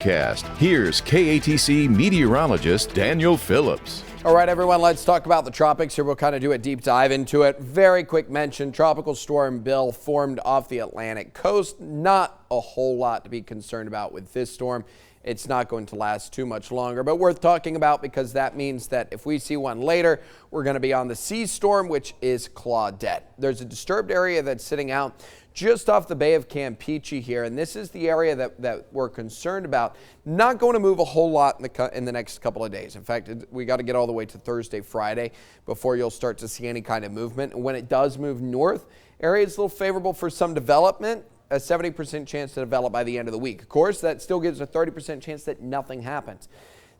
forecast. Here's KATC meteorologist Daniel Phillips. All right, everyone, let's talk about the tropics here. We'll kind of do a deep dive into it. Very quick mention, Tropical Storm Bill formed off the Atlantic coast. Not a whole lot to be concerned about with this storm. It's not going to last too much longer, but worth talking about because that means that if we see one later, we're going to be on the sea storm, which is Claudette. There's a disturbed area that's sitting out just off the Bay of Campeche here, and this is the area that we're concerned about. Not going to move a whole lot in the next couple of days. In fact, we got to get all the way to Thursday, Friday before you'll start to see any kind of movement. And when it does move north, area is a little favorable for some development. A 70% chance to develop by the end of the week. Of course, that still gives a 30% chance that nothing happens.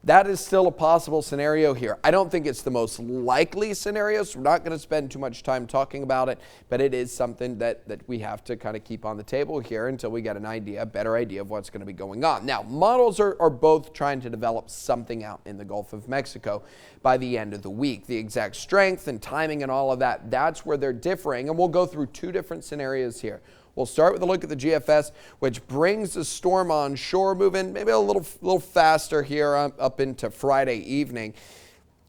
That is still a possible scenario here. I don't think it's the most likely scenario, so we're not going to spend too much time talking about it, but it is something that we have to kind of keep on the table here until we get a better idea of what's going to be going on. Now, models are both trying to develop something out in the Gulf of Mexico by the end of the week. The exact strength and timing and all of that, that's where they're differing, and we'll go through two different scenarios here. We'll start with a look at the GFS, which brings the storm on shore, moving maybe a little faster here up into Friday evening.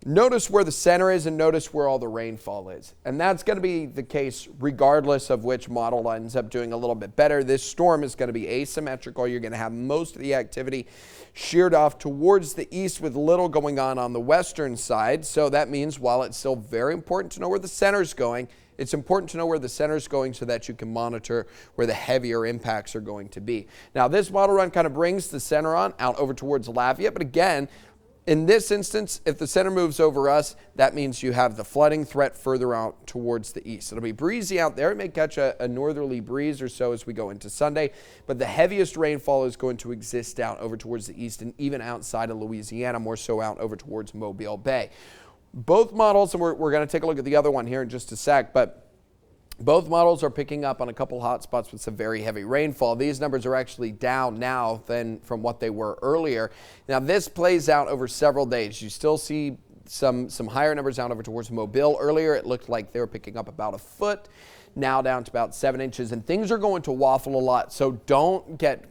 Notice where the center is and notice where all the rainfall is. And that's going to be the case regardless of which model ends up doing a little bit better. This storm is going to be asymmetrical. You're going to have most of the activity sheared off towards the east with little going on the western side. So that means while it's still very important to know where the center's going, it's important to know where the center's going so that you can monitor where the heavier impacts are going to be. Now, this model run kind of brings the center on out over towards Lafayette, but again, in this instance, if the center moves over us, that means you have the flooding threat further out towards the east. It'll be breezy out there. It may catch a northerly breeze or so as we go into Sunday, but the heaviest rainfall is going to exist out over towards the east and even outside of Louisiana, more so out over towards Mobile Bay. Both models, and we're going to take a look at the other one here in just a sec, but both models are picking up on a couple hot spots with some very heavy rainfall. These numbers are actually down now than from what they were earlier. Now, this plays out over several days. You still see some higher numbers out over towards Mobile. Earlier, it looked like they were picking up about a foot, now down to about 7 inches, and things are going to waffle a lot. So don't get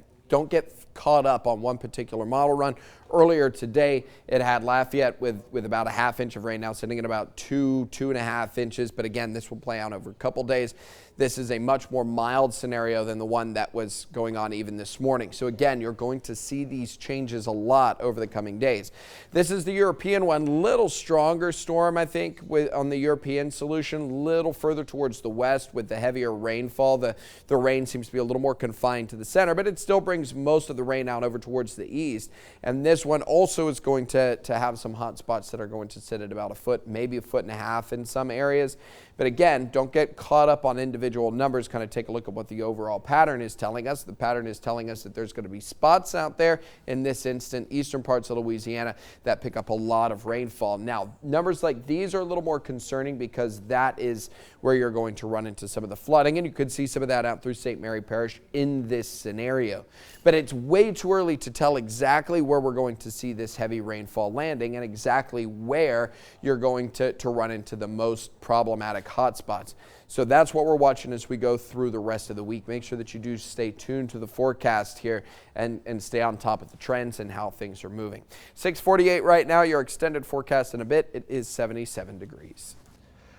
caught up on one particular model run. Earlier today, it had Lafayette with about a half inch of rain, now sitting at about 2.5 inches. But again, this will play out over a couple days. This is a much more mild scenario than the one that was going on even this morning. So again, you're going to see these changes a lot over the coming days. This is the European one, little stronger storm, I think, on the European solution, little further towards the west with the heavier rainfall. The rain seems to be a little more confined to the center, but it still brings most of the rain out over towards the east. And this one also is going to have some hot spots that are going to sit at about a foot, maybe 1.5 feet in some areas. But again, don't get caught up on individual numbers. Kind of take a look at what the overall pattern is telling us. The pattern is telling us that there's going to be spots out there, in this instant, eastern parts of Louisiana, that pick up a lot of rainfall. Now, numbers like these are a little more concerning because that is where you're going to run into some of the flooding, and you could see some of that out through St. Mary Parish in this scenario. But it's way too early to tell exactly where we're going to see this heavy rainfall landing and exactly where you're going to run into the most problematic hotspots. So that's what we're watching as we go through the rest of the week. Make sure that you do stay tuned to the forecast here and stay on top of the trends and how things are moving. 6:48 right now, your extended forecast in a bit. It is 77 degrees.